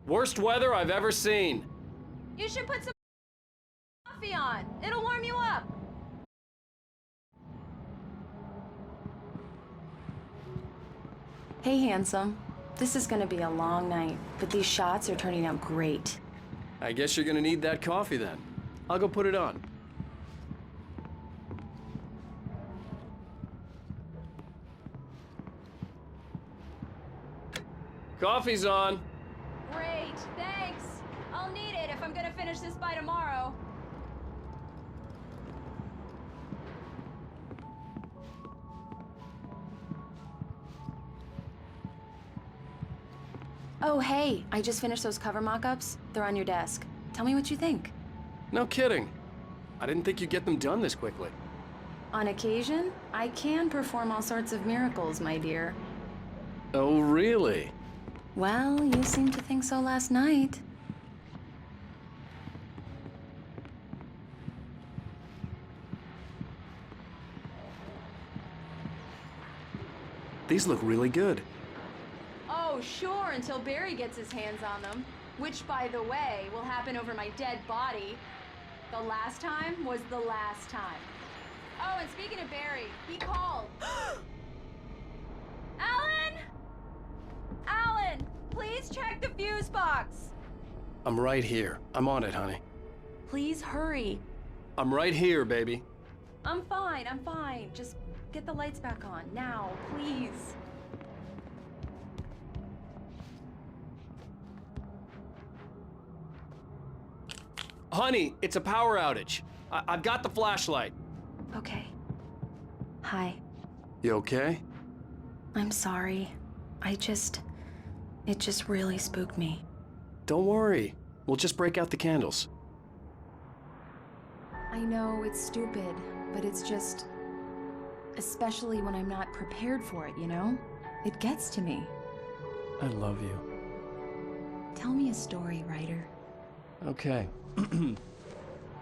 Worst weather I've ever seen. You should put some coffee on. It'll warm you up. Hey, handsome. This is gonna be a long night, but these shots are turning out great. I guess you're gonna need that coffee then. I'll go put it on. Coffee's on. Great, thanks. I'll need it if I'm gonna finish this by tomorrow. Oh, hey, I just finished those cover mock-ups. They're on your desk. Tell me what you think. No kidding. I didn't think you'd get them done this quickly. On occasion, I can perform all sorts of miracles, my dear. Oh, really? Well, you seemed to think so last night. These look really good. Oh, sure, until Barry gets his hands on them. Which, by the way, will happen over my dead body. The last time was the last time. Oh, and speaking of Barry, he called. Alan! Alan, please check the fuse box. I'm right here. I'm on it, honey. Please hurry. I'm right here, baby. I'm fine, I'm fine. Just get the lights back on, now, please. Honey, it's a power outage. I've got the flashlight. Okay. Hi. You okay? I'm sorry. It just really spooked me. Don't worry. We'll just break out the candles. I know it's stupid, but it's just... especially when I'm not prepared for it, you know? It gets to me. I love you. Tell me a story, writer. Okay.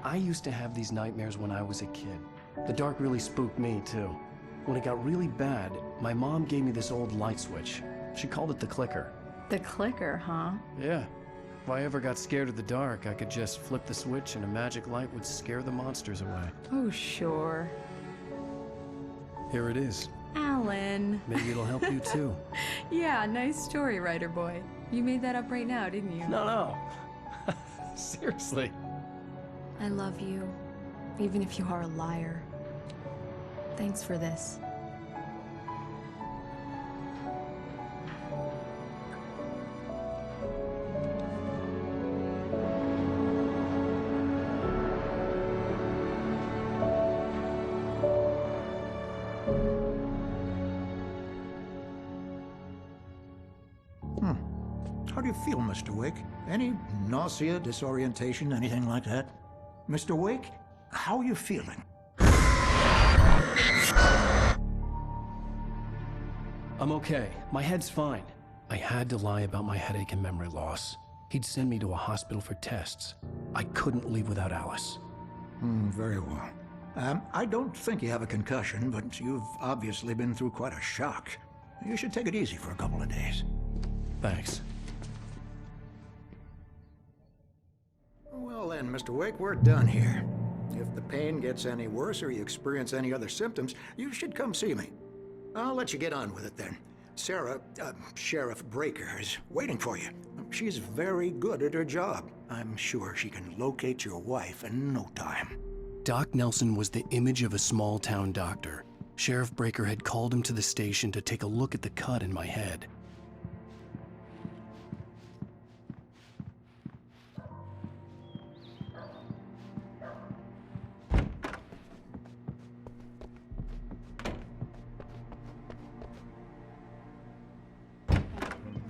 I used to have these nightmares when I was a kid. The dark really spooked me, too. When it got really bad, my mom gave me this old light switch. She called it the clicker. The clicker, huh? Yeah. If I ever got scared of the dark, I could just flip the switch and a magic light would scare the monsters away. Oh, sure. Here it is. Alan. Maybe it'll help you, too. Yeah, nice story, writer boy. You made that up right now, didn't you? No. Seriously. I love you, even if you are a liar. Thanks for this. How do you feel, Mr. Wake? Any nausea, disorientation, anything like that? Mr. Wake, how are you feeling? I'm okay. My head's fine. I had to lie about my headache and memory loss. He'd send me to a hospital for tests. I couldn't leave without Alice. Very well. I don't think you have a concussion, but you've obviously been through quite a shock. You should take it easy for a couple of days. Thanks. Well then, Mr. Wake, we're done here. If the pain gets any worse or you experience any other symptoms, you should come see me. I'll let you get on with it then. Sarah, Sheriff Breaker, is waiting for you. She's very good at her job. I'm sure she can locate your wife in no time. Doc Nelson was the image of a small-town doctor. Sheriff Breaker had called him to the station to take a look at the cut in my head.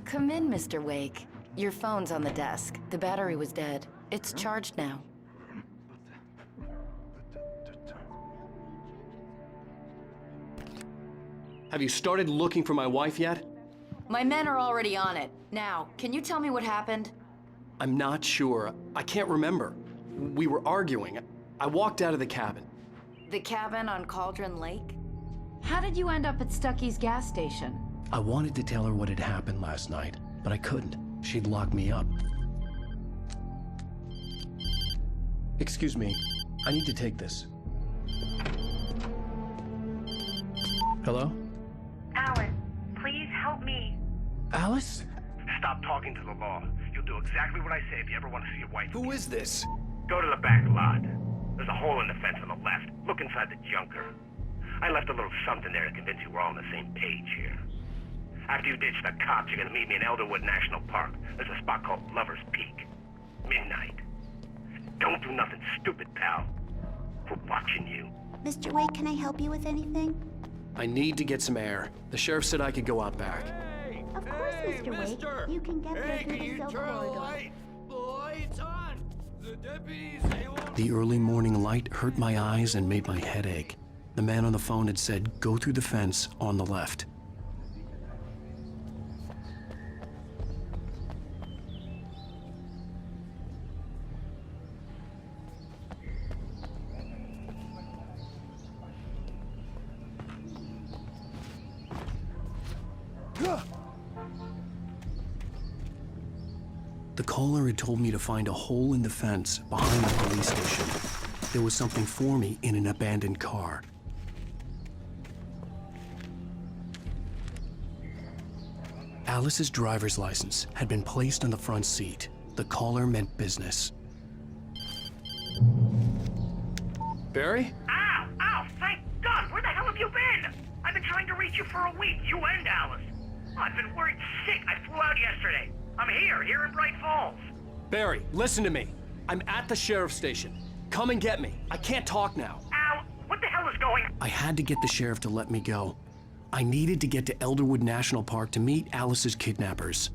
Come in, Mr. Wake. Your phone's on the desk. The battery was dead. It's charged now. Have you started looking for my wife yet? My men are already on it. Now, can you tell me what happened? I'm not sure. I can't remember. We were arguing. I walked out of the cabin. The cabin on Cauldron Lake? How did you end up at Stucky's gas station? I wanted to tell her what had happened last night, but I couldn't. she'd lock me up. Excuse me, I need to take this. Hello? Alice, please help me. Alice? Stop talking to the law. You'll do exactly what I say if you ever want to see your wife. Who is this? Go to the back lot. There's a hole in the fence on the left. Look inside the junker. I left a little something there to convince you we're all on the same page here. After you ditch the cops, you're gonna meet me in Elderwood National Park. There's a spot called Lover's Peak. Midnight. Don't do nothing stupid, pal. We're watching you. Mr. Wake, can I help you with anything? I need to get some air. The sheriff said I could go out back. Of course, Mr. Wake. You can get there through the silk corridor. The early morning light hurt my eyes and made my head ache. The man on the phone had said, go through the fence on the left. The caller had told me to find a hole in the fence behind the police station. There was something for me in an abandoned car. Alice's driver's license had been placed on the front seat. The caller meant business. Barry? Ow! Ow! Thank God! Where the hell have you been? I've been trying to reach you for a week, you and Alice. I've been worried sick. I flew out yesterday. I'm here in Bright Falls. Barry, listen to me. I'm at the sheriff's station. Come and get me. I can't talk now. Ow! What the hell is going on? I had to get the sheriff to let me go. I needed to get to Elderwood National Park to meet Alice's kidnappers.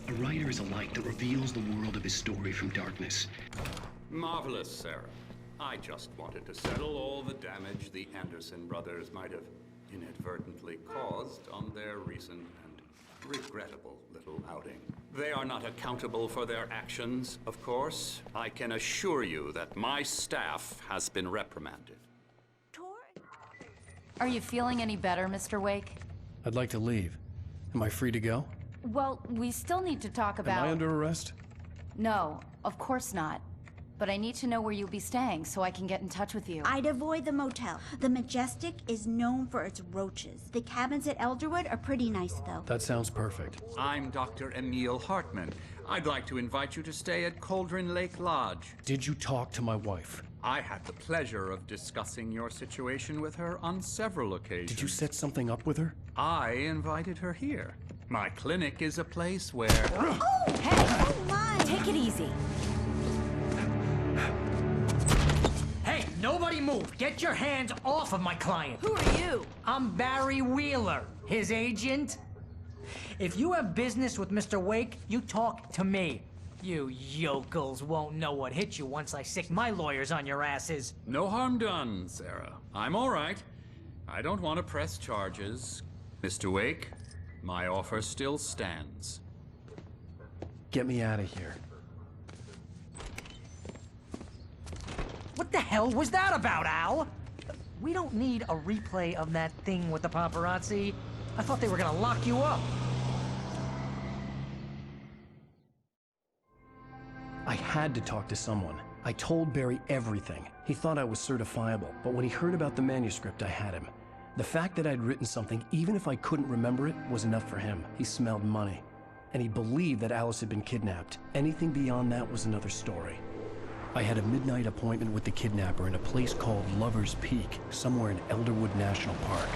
A writer is a light that reveals the world of his story from darkness. Marvelous, Sarah. I just wanted to settle all the damage the Anderson brothers might have inadvertently caused on their recent and regrettable little outing. They are not accountable for their actions, of course. I can assure you that my staff has been reprimanded. Are you feeling any better, Mr. Wake? I'd like to leave. Am I free to go? Well, we still need to talk about... Am I under arrest? No, of course not. But I need to know where you'll be staying so I can get in touch with you. I'd avoid the motel. The Majestic is known for its roaches. The cabins at Elderwood are pretty nice, though. That sounds perfect. I'm Dr. Emil Hartman. I'd like to invite you to stay at Cauldron Lake Lodge. Did you talk to my wife? I had the pleasure of discussing your situation with her on several occasions. Did you set something up with her? I invited her here. My clinic is a place where... Oh! Hey! Oh, my! Take it easy. Hey, nobody move! Get your hands off of my client! Who are you? I'm Barry Wheeler, his agent. If you have business with Mr. Wake, you talk to me. You yokels won't know what hit you once I sick my lawyers on your asses. No harm done, Sarah. I'm all right. I don't want to press charges. Mr. Wake, my offer still stands. Get me out of here. What the hell was that about, Al? We don't need a replay of that thing with the paparazzi. I thought they were gonna lock you up. I had to talk to someone. I told Barry everything. He thought I was certifiable, but when he heard about the manuscript, I had him. The fact that I'd written something, even if I couldn't remember it, was enough for him. He smelled money. And he believed that Alice had been kidnapped. Anything beyond that was another story. I had a midnight appointment with the kidnapper in a place called Lover's Peak, somewhere in Elderwood National Park.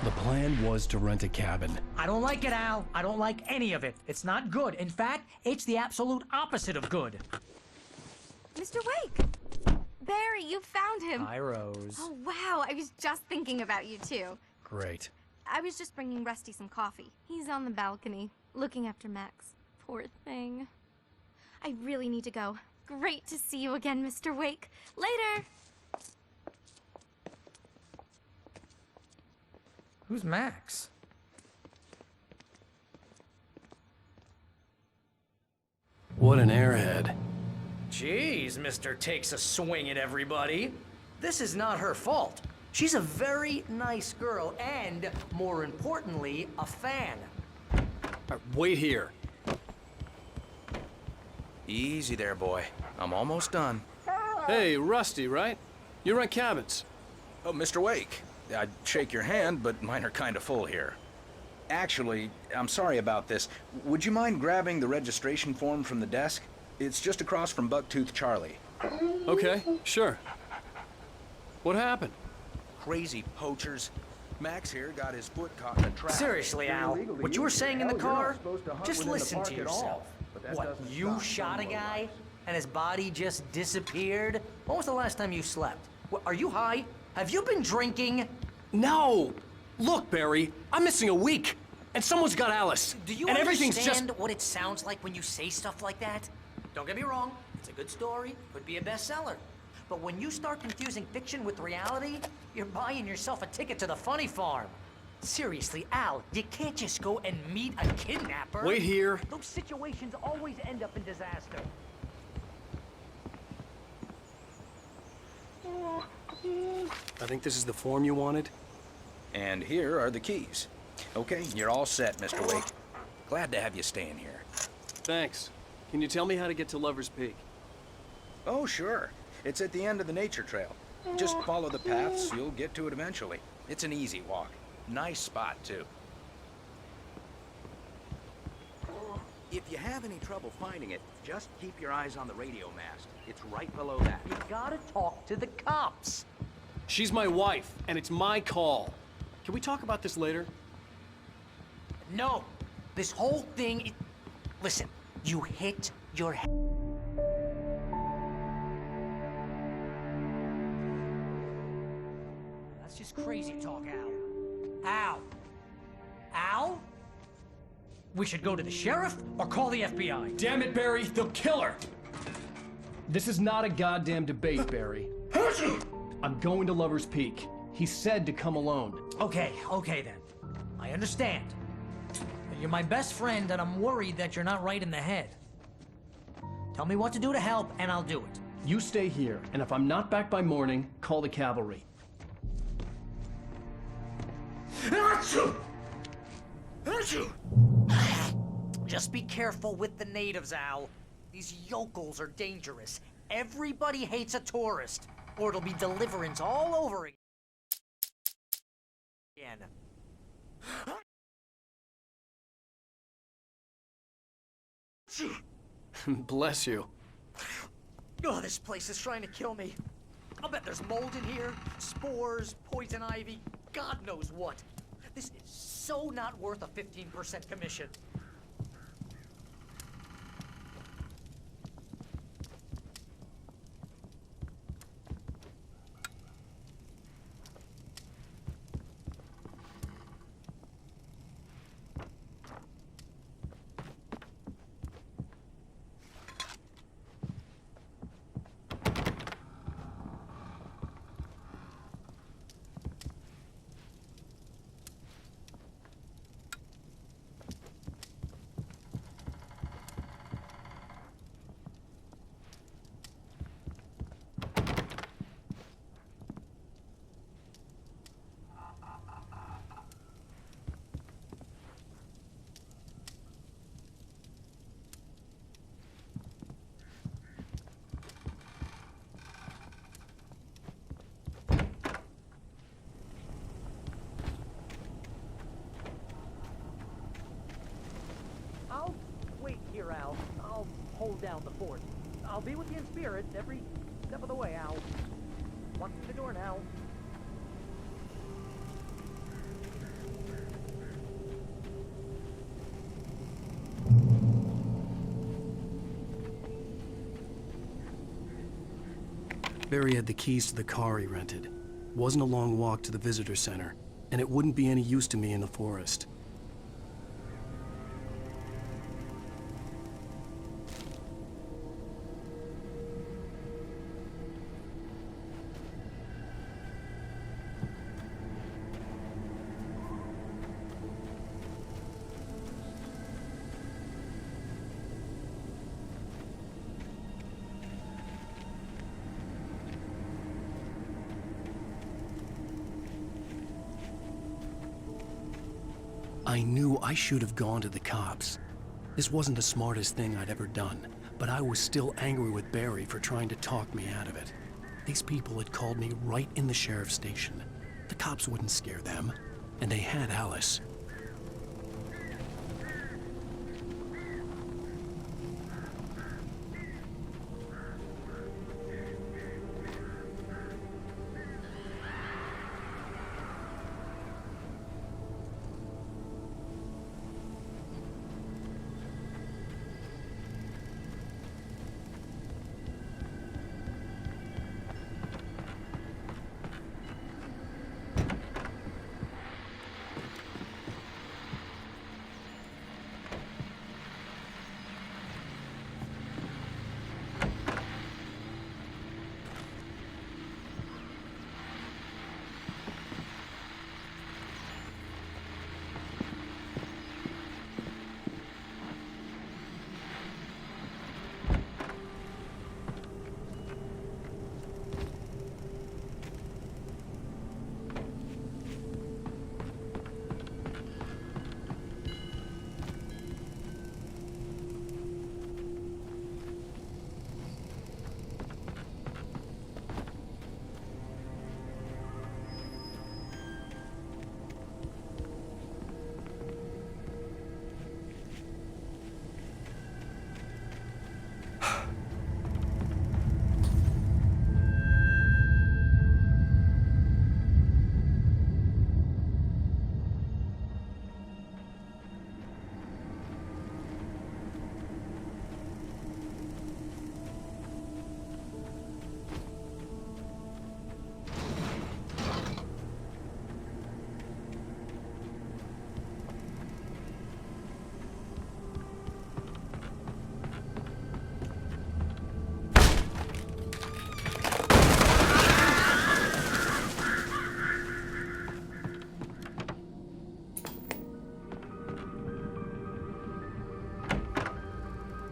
The plan was to rent a cabin. I don't like it, Al. I don't like any of it. It's not good. In fact, it's the absolute opposite of good. Mr. Wake! Barry, you found him! Hi, Rose. Oh, wow. I was just thinking about you, too. Great. I was just bringing Rusty some coffee. He's on the balcony, looking after Max. Poor thing. I really need to go. Great to see you again, Mr. Wake. Later! Who's Max? What an airhead. Jeez, Mr. Takes a swing at everybody. This is not her fault. She's a very nice girl and, more importantly, a fan. Wait here. Easy there, boy. I'm almost done. Hey, Rusty, right? You rent cabins. Oh, Mr. Wake. I'd shake your hand, but mine are kind of full here. Actually, I'm sorry about this. Would you mind grabbing the registration form from the desk? It's just across from Bucktooth Charlie. Okay, sure. What happened? Crazy poachers. Max here got his foot caught in a trap. Seriously, Al, what you were saying in the car? Just listen to yourself. What, you shot a guy and his body just disappeared? When was the last time you slept? What, are you high? Have you been drinking? No! Look, Barry, I'm missing a week, and someone's got Alice. Do you and everything's understand just... what it sounds like when you say stuff like that? Don't get me wrong, it's a good story, could be a bestseller. But when you start confusing fiction with reality, you're buying yourself a ticket to the funny farm. Seriously, Al, you can't just go and meet a kidnapper. Wait here. Those situations always end up in disaster. I think this is the form you wanted. And here are the keys. Okay, you're all set, Mr. Wake. Glad to have you staying here. Thanks. Can you tell me how to get to Lover's Peak? Oh, sure. It's at the end of the nature trail. Just follow the paths, you'll get to it eventually. It's an easy walk. Nice spot, too. If you have any trouble finding it, just keep your eyes on the radio mast. It's right below that. You gotta talk to the cops. She's my wife, and it's my call. Can we talk about this later? No. This whole thing... Listen, you hit your head. That's just crazy talk, Al. Al? Al? We should go to the sheriff or call the FBI. Damn it, Barry, they'll kill her! This is not a goddamn debate, Barry. I'm going to Lover's Peak. He said to come alone. Okay then. I understand. But you're my best friend and I'm worried that you're not right in the head. Tell me what to do to help and I'll do it. You stay here, and if I'm not back by morning, call the cavalry. Just be careful with the natives, Al. These yokels are dangerous. Everybody hates a tourist, or it'll be deliverance all over again. Bless you. Oh, this place is trying to kill me. I'll bet there's mold in here, spores, poison ivy, God knows what. This is so not worth a 15% commission. I'll wait here, Al. I'll hold down the fort. I'll be with you in spirit every step of the way, Al. Walk through the door now. Barry had the keys to the car he rented. Wasn't a long walk to the visitor center, and it wouldn't be any use to me in the forest. I knew I should have gone to the cops. This wasn't the smartest thing I'd ever done, but I was still angry with Barry for trying to talk me out of it. These people had called me right in the sheriff's station. The cops wouldn't scare them, and they had Alice.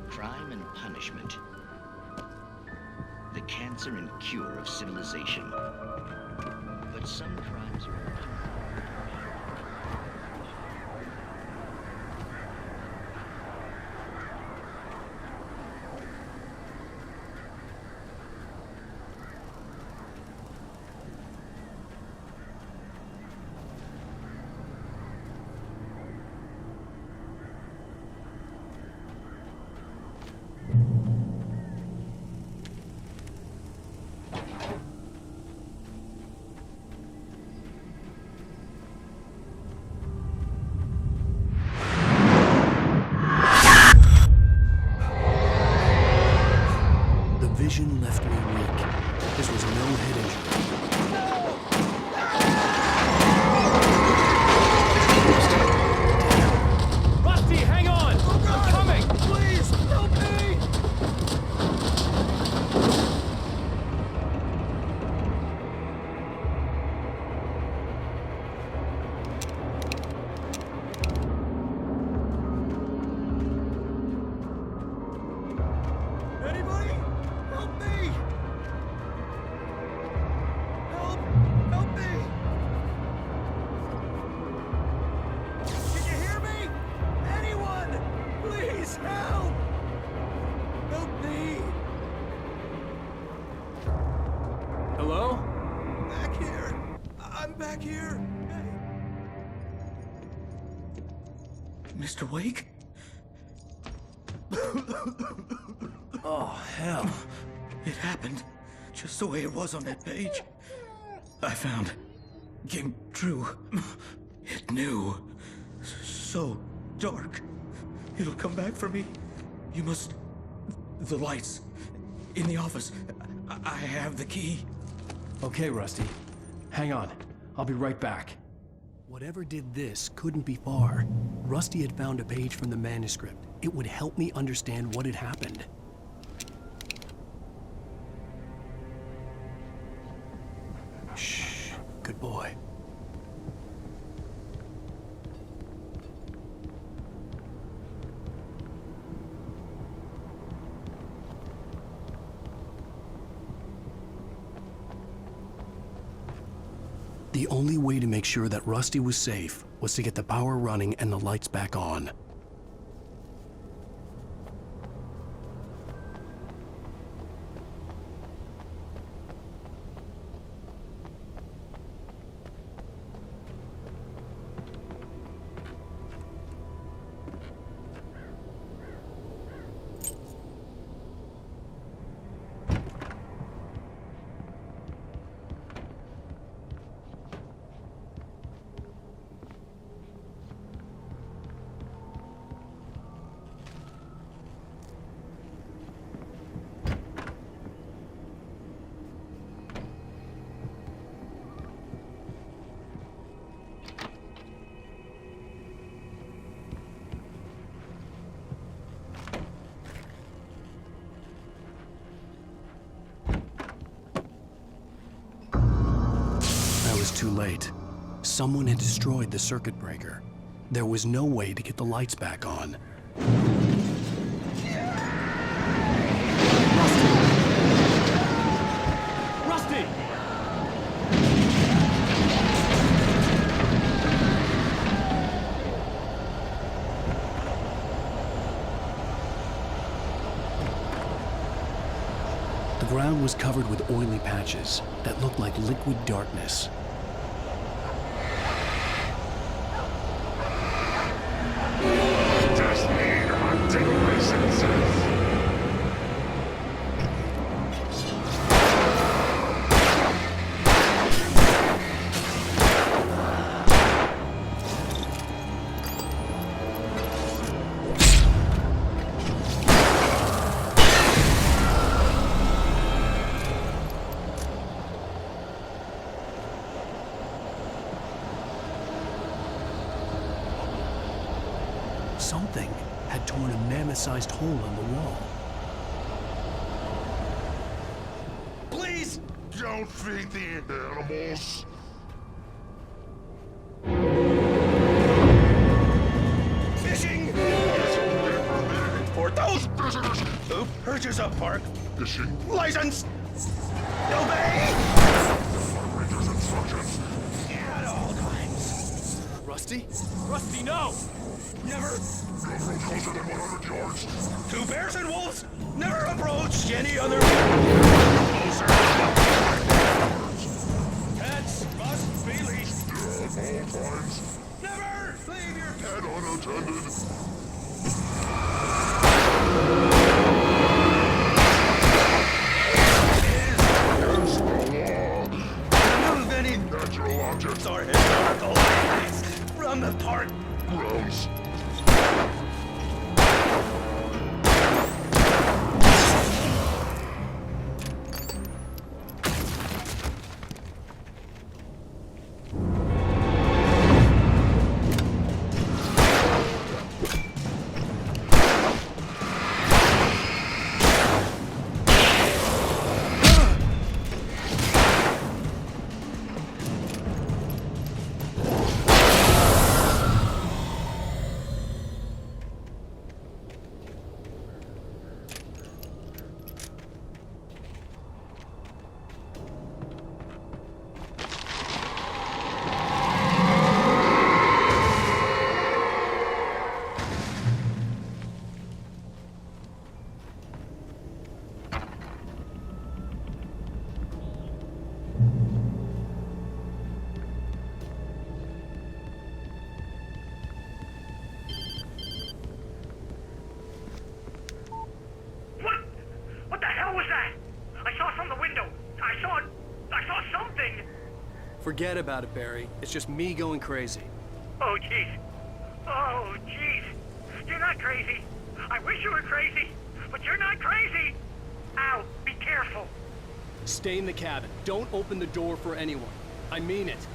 Crime and punishment. The cancer and cure of civilization. But some crimes are... Vision left me weak. This was no head injury. Rusty, hang on! I'm coming! Please, help me! Anybody? Help me! Help! Help me! Can you hear me? Anyone! Please help! Help me! Hello? Back here! I'm back here! Mr. Wake? Oh, hell. It happened just the way it was on that page. I found. Came true. It knew. So dark. It'll come back for me. You must... The lights. In the office. I have the key. Okay, Rusty. Hang on. I'll be right back. Whatever did this couldn't be far. Rusty had found a page from the manuscript. It would help me understand what had happened. Shh. Good boy. The only way to make sure that Rusty was safe was to get the power running and the lights back on. Too late. Someone had destroyed the circuit breaker. There was no way to get the lights back on. Rusty! The ground was covered with oily patches that looked like liquid darkness. Something had torn a mammoth-sized hole in the wall. Please don't feed the animals. Fishing! For those visitors who purchase a park fishing license, obey the Ranger's instructions at all times. Rusty? Rusty, no! Never approach closer than 100 yards. To bears and wolves, never approach any other closer. Pets must be leashed. At all times. Never leave your pet unattended. Is against the law. Remove any natural objects or historical landmarks from the park grounds. Forget about it, Barry. It's just me going crazy. Oh, jeez. Oh, jeez. You're not crazy. I wish you were crazy, but you're not crazy. Ow, be careful. Stay in the cabin. Don't open the door for anyone. I mean it.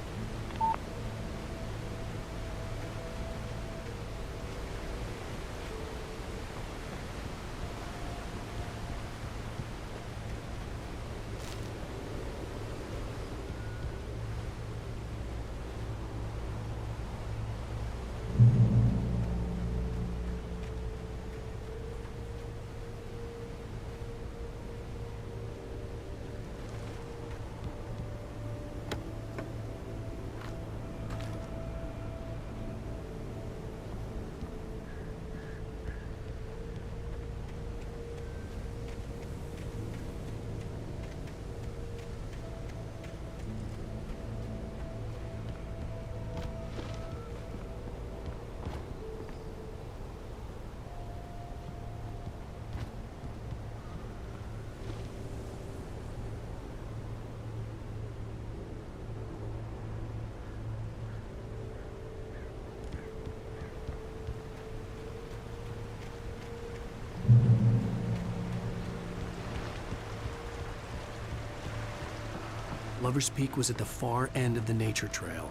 Lover's Peak was at the far end of the nature trail.